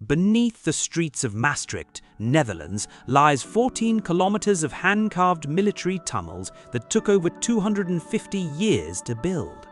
Beneath the streets of Maastricht, Netherlands, lies 14 kilometers of hand-carved military tunnels that took over 250 years to build.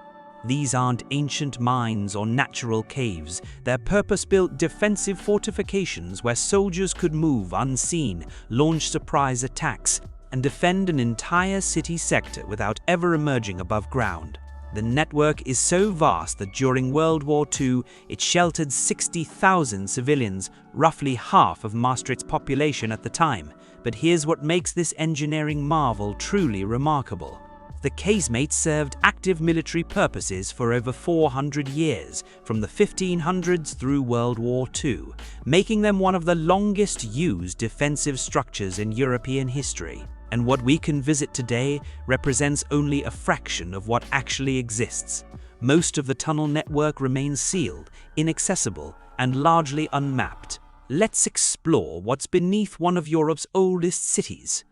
These aren't ancient mines or natural caves, they're purpose-built defensive fortifications where soldiers could move unseen, launch surprise attacks, and defend an entire city sector without ever emerging above ground. The network is so vast that during World War II, it sheltered 60,000 civilians, roughly half of Maastricht's population at the time. But here's what makes this engineering marvel truly remarkable. The casemates served active military purposes for over 400 years, from the 1500s through World War II, making them one of the longest used defensive structures in European history. And what we can visit today represents only a fraction of what actually exists. Most of the tunnel network remains sealed, inaccessible, and largely unmapped. Let's explore what's beneath one of Europe's oldest cities.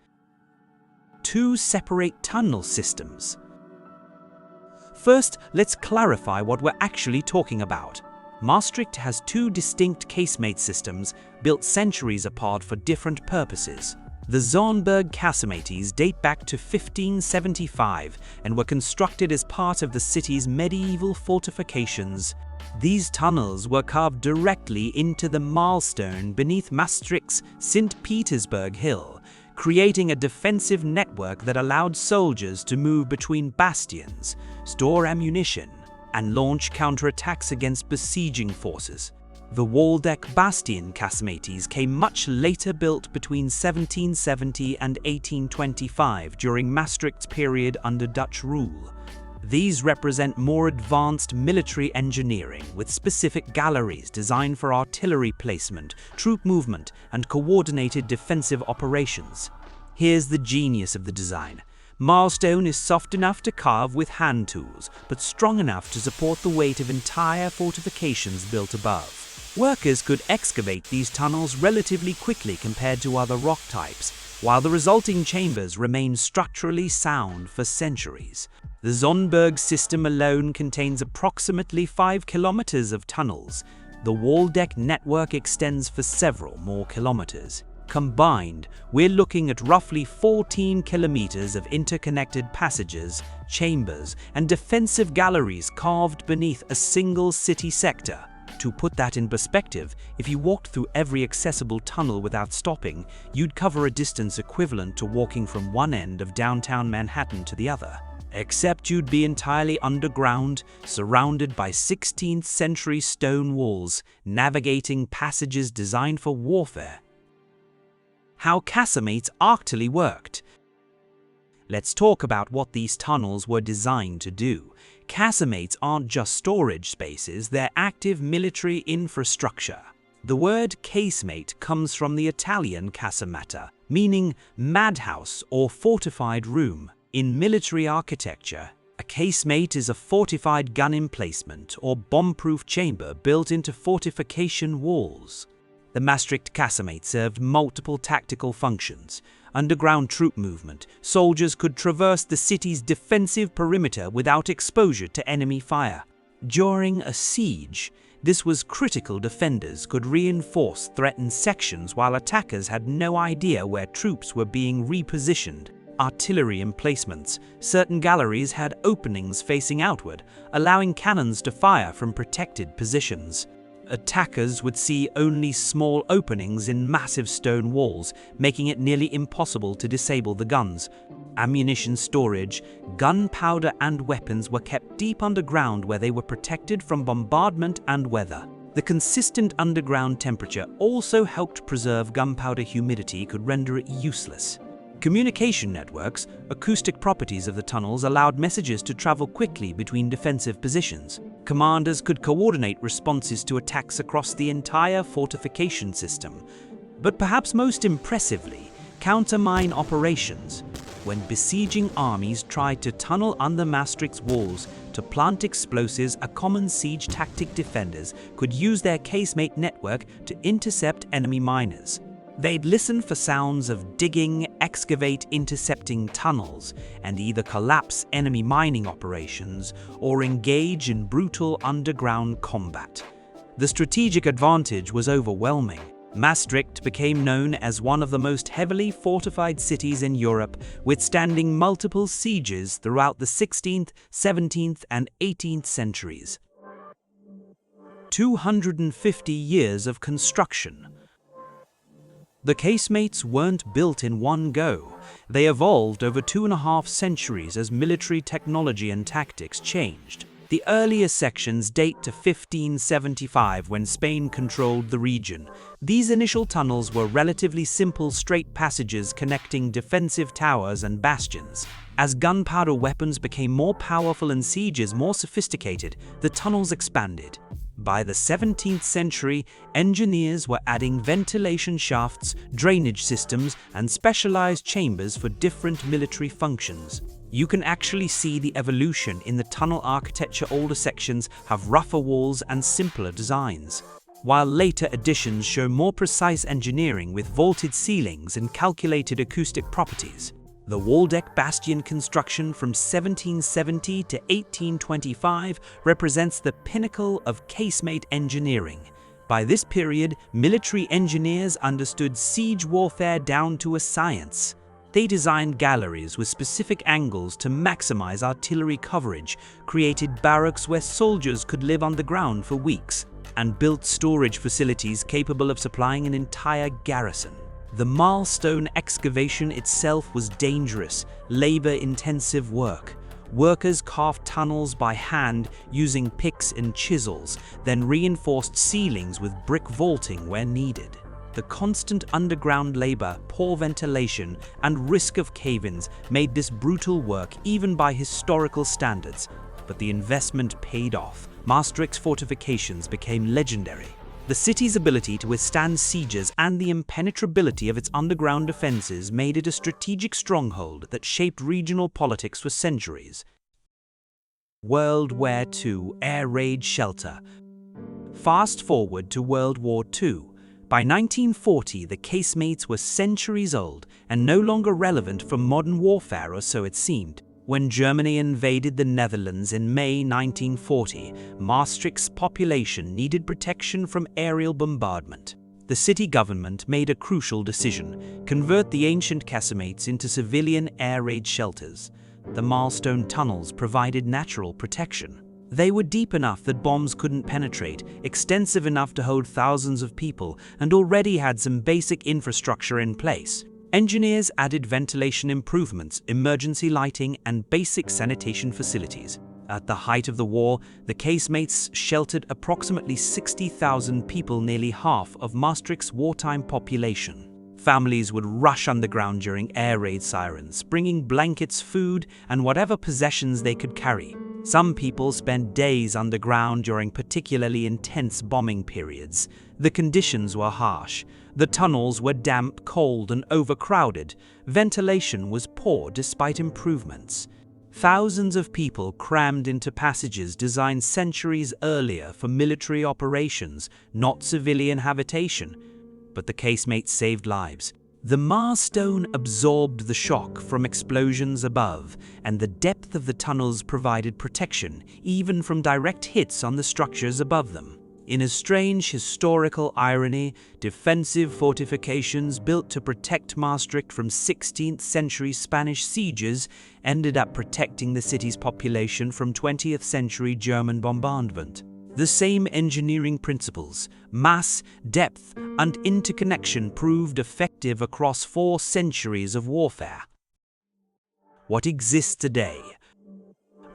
2 separate tunnel systems. First, let's clarify what we're actually talking about. Maastricht has 2 distinct casemate systems built centuries apart for different purposes. The Casemates date back to 1575 and were constructed as part of the city's medieval fortifications. These tunnels were carved directly into the milestone beneath Maastricht's St. Petersburg Hill, creating a defensive network that allowed soldiers to move between bastions, store ammunition, and launch counterattacks against besieging forces. The Waldeck Bastion Casemates came much later, built between 1770 and 1825 during Maastricht's period under Dutch rule. These represent more advanced military engineering with specific galleries designed for artillery placement, troop movement, and coordinated defensive operations. Here's the genius of the design. Milestone is soft enough to carve with hand tools, but strong enough to support the weight of entire fortifications built above. Workers could excavate these tunnels relatively quickly compared to other rock types, while the resulting chambers remain structurally sound for centuries. The Zonberg system alone contains approximately 5 kilometers of tunnels. The Waldeck network extends for several more kilometers. Combined, we're looking at roughly 14 kilometers of interconnected passages, chambers, and defensive galleries carved beneath a single city sector. To put that in perspective, if you walked through every accessible tunnel without stopping, you'd cover a distance equivalent to walking from one end of downtown Manhattan to the other. Except you'd be entirely underground, surrounded by 16th century stone walls, navigating passages designed for warfare. How casemates actually worked. Let's talk about what these tunnels were designed to do. Casemates aren't just storage spaces, they're active military infrastructure. The word casemate comes from the Italian casamata, meaning madhouse or fortified room. In military architecture, a casemate is a fortified gun emplacement or bomb-proof chamber built into fortification walls. The Maastricht Casemate served multiple tactical functions. Underground troop movement, soldiers could traverse the city's defensive perimeter without exposure to enemy fire. During a siege, this was critical. Defenders could reinforce threatened sections while attackers had no idea where troops were being repositioned. Artillery emplacements. Certain galleries had openings facing outward, allowing cannons to fire from protected positions. Attackers would see only small openings in massive stone walls, making it nearly impossible to disable the guns. Ammunition storage, gunpowder and weapons were kept deep underground where they were protected from bombardment and weather. The consistent underground temperature also helped preserve gunpowder. Humidity could render it useless. Communication networks, acoustic properties of the tunnels allowed messages to travel quickly between defensive positions. Commanders could coordinate responses to attacks across the entire fortification system. But perhaps most impressively, countermine operations. When besieging armies tried to tunnel under Maastricht's walls to plant explosives, a common siege tactic. Defenders could use their casemate network to intercept enemy miners. They'd listen for sounds of digging, excavate intercepting tunnels, and either collapse enemy mining operations or engage in brutal underground combat. The strategic advantage was overwhelming. Maastricht became known as one of the most heavily fortified cities in Europe, withstanding multiple sieges throughout the 16th, 17th, and 18th centuries. 250 years of construction. The casemates weren't built in one go. They evolved over 2.5 centuries as military technology and tactics changed. The earliest sections date to 1575 when Spain controlled the region. These initial tunnels were relatively simple straight passages connecting defensive towers and bastions. As gunpowder weapons became more powerful and sieges more sophisticated, the tunnels expanded. By the 17th century, engineers were adding ventilation shafts, drainage systems, and specialized chambers for different military functions. You can actually see the evolution in the tunnel architecture. Older sections have rougher walls and simpler designs, while later additions show more precise engineering with vaulted ceilings and calculated acoustic properties. The Waldeck bastion construction from 1770 to 1825 represents the pinnacle of casemate engineering. By this period, military engineers understood siege warfare down to a science. They designed galleries with specific angles to maximize artillery coverage, created barracks where soldiers could live on the ground for weeks, and built storage facilities capable of supplying an entire garrison. The milestone excavation itself was dangerous, labor-intensive work. Workers carved tunnels by hand using picks and chisels, then reinforced ceilings with brick vaulting where needed. The constant underground labor, poor ventilation, and risk of cave-ins made this brutal work even by historical standards. But the investment paid off. Maastricht's fortifications became legendary. The city's ability to withstand sieges and the impenetrability of its underground defenses made it a strategic stronghold that shaped regional politics for centuries. World War II air raid shelter. Fast forward to World War II. By 1940, the casemates were centuries old and no longer relevant for modern warfare, or so it seemed. When Germany invaded the Netherlands in May 1940, Maastricht's population needed protection from aerial bombardment. The city government made a crucial decision: convert the ancient casemates into civilian air raid shelters. The milestone tunnels provided natural protection. They were deep enough that bombs couldn't penetrate, extensive enough to hold thousands of people, and already had some basic infrastructure in place. Engineers added ventilation improvements, emergency lighting, and basic sanitation facilities. At the height of the war, the casemates sheltered approximately 60,000 people, nearly half of Maastricht's wartime population. Families would rush underground during air raid sirens, bringing blankets, food, and whatever possessions they could carry. Some people spent days underground during particularly intense bombing periods. The conditions were harsh. The tunnels were damp, cold, and overcrowded. Ventilation was poor despite improvements. Thousands of people crammed into passages designed centuries earlier for military operations, not civilian habitation. But the casemates saved lives. The milestone absorbed the shock from explosions above, and the depth of the tunnels provided protection, even from direct hits on the structures above them. In a strange historical irony, defensive fortifications built to protect Maastricht from 16th century Spanish sieges ended up protecting the city's population from 20th century German bombardment. The same engineering principles, mass, depth, and interconnection proved effective across 4 centuries of warfare. What exists today?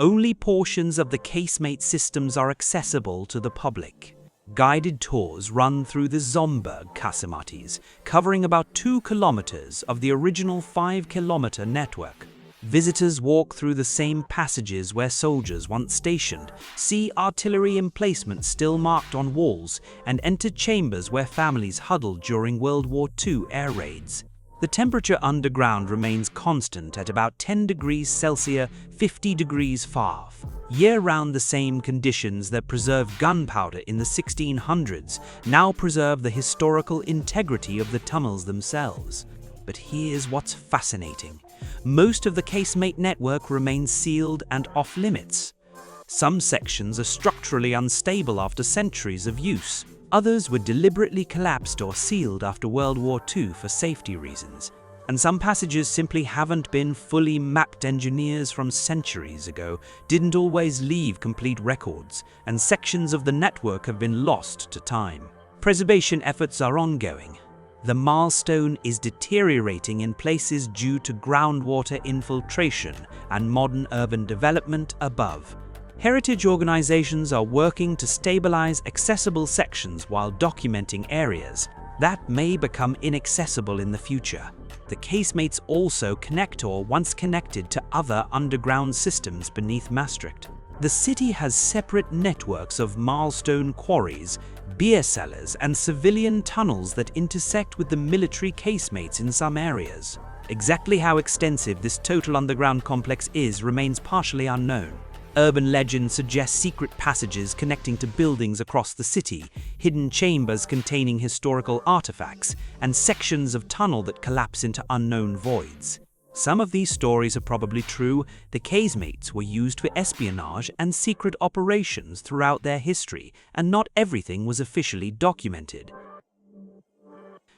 Only portions of the casemate systems are accessible to the public. Guided tours run through the Casemates, covering about 2 kilometers of the original 5-kilometer network. Visitors walk through the same passages where soldiers once stationed, see artillery emplacements still marked on walls, and enter chambers where families huddled during World War II air raids. The temperature underground remains constant at about 10 degrees Celsius, 50 degrees Fahrenheit. Year-round, the same conditions that preserved gunpowder in the 1600s now preserve the historical integrity of the tunnels themselves. But here's what's fascinating. Most of the casemate network remains sealed and off-limits. Some sections are structurally unstable after centuries of use. Others were deliberately collapsed or sealed after World War II for safety reasons. And some passages simply haven't been fully mapped. Engineers from centuries ago didn't always leave complete records, and sections of the network have been lost to time. Preservation efforts are ongoing. The milestone is deteriorating in places due to groundwater infiltration and modern urban development above. Heritage organizations are working to stabilize accessible sections while documenting areas that may become inaccessible in the future. The casemates also connect or once connected to other underground systems beneath Maastricht. The city has separate networks of milestone quarries, beer cellars, and civilian tunnels that intersect with the military casemates in some areas. Exactly how extensive this total underground complex is remains partially unknown. Urban legends suggest secret passages connecting to buildings across the city, hidden chambers containing historical artifacts, and sections of tunnel that collapse into unknown voids. Some of these stories are probably true. The casemates were used for espionage and secret operations throughout their history, and not everything was officially documented.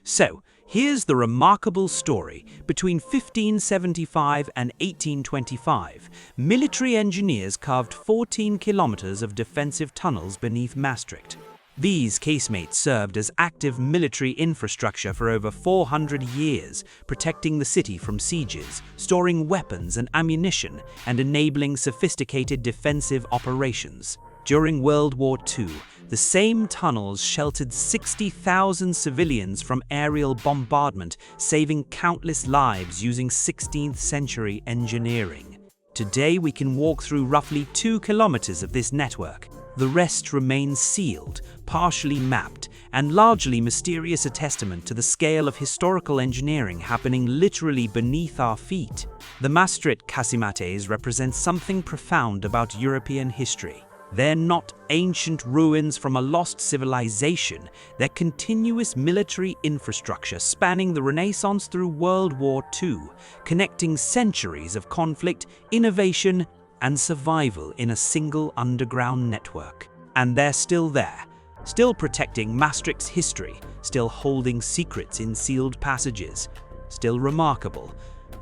So, here's the remarkable story. Between 1575 and 1825, military engineers carved 14 kilometers of defensive tunnels beneath Maastricht. These casemates served as active military infrastructure for over 400 years, protecting the city from sieges, storing weapons and ammunition, and enabling sophisticated defensive operations. During World War II, the same tunnels sheltered 60,000 civilians from aerial bombardment, saving countless lives using 16th century engineering. Today we can walk through roughly 2 kilometers of this network. The rest remains sealed, partially mapped, and largely mysterious, a testament to the scale of historical engineering happening literally beneath our feet. The Maastricht Casemates represent something profound about European history. They're not ancient ruins from a lost civilization, they're continuous military infrastructure spanning the Renaissance through World War II, connecting centuries of conflict, innovation, and survival in a single underground network. And they're still there, still protecting Maastricht's history, still holding secrets in sealed passages, still remarkable.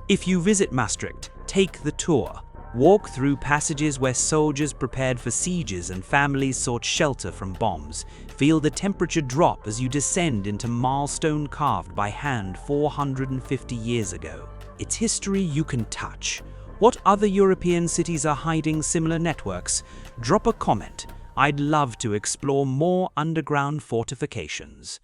If you visit Maastricht, take the tour. Walk through passages where soldiers prepared for sieges and families sought shelter from bombs. Feel the temperature drop as you descend into milestone carved by hand 450 years ago. It's history you can touch. What other European cities are hiding similar networks? Drop a comment. I'd love to explore more underground fortifications.